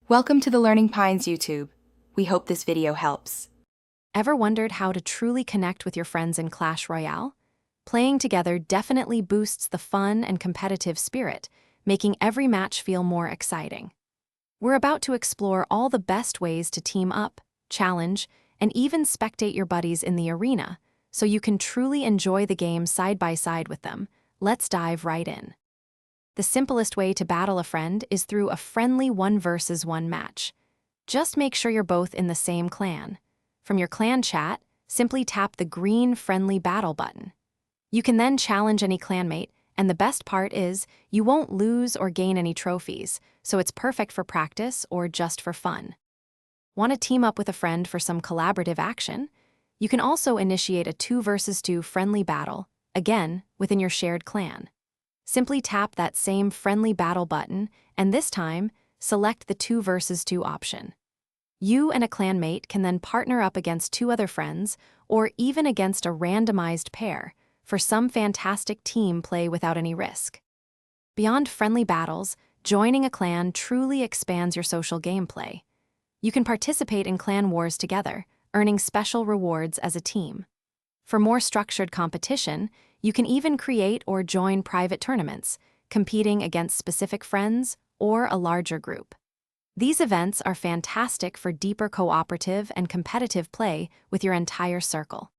Welcome to the Learning Pines YouTube. We hope this video helps. Ever wondered how to truly connect with your friends in Clash Royale? Playing together definitely boosts the fun and competitive spirit, making every match feel more exciting. We're about to explore all the best ways to team up, challenge, and even spectate your buddies in the arena, so you can truly enjoy the game side by side with them. Let's dive right in. The simplest way to battle a friend is through a friendly 1 versus 1 match. Just make sure you're both in the same clan. From your clan chat, simply tap the green Friendly Battle button. You can then challenge any clanmate, and the best part is you won't lose or gain any trophies, so it's perfect for practice or just for fun. Want to team up with a friend for some collaborative action? You can also initiate a 2 versus 2 friendly battle, again, within your shared clan. Simply tap that same Friendly Battle button, and this time, select the 2 versus 2 option. You and a clanmate can then partner up against 2 other friends, or even against a randomized pair, for some fantastic team play without any risk. Beyond friendly battles, joining a clan truly expands your social gameplay. You can participate in clan wars together, earning special rewards as a team. For more structured competition, you can even create or join private tournaments, competing against specific friends or a larger group. These events are fantastic for deeper cooperative and competitive play with your entire circle.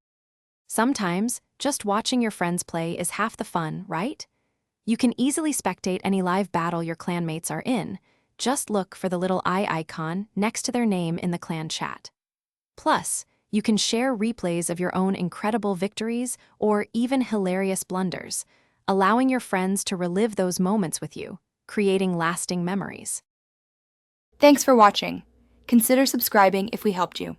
Sometimes, just watching your friends play is half the fun, right? You can easily spectate any live battle your clanmates are in. Just look for the little eye icon next to their name in the clan chat. Plus, you can share replays of your own incredible victories or even hilarious blunders, allowing your friends to relive those moments with you, creating lasting memories. Thanks for watching. Consider subscribing if we helped you.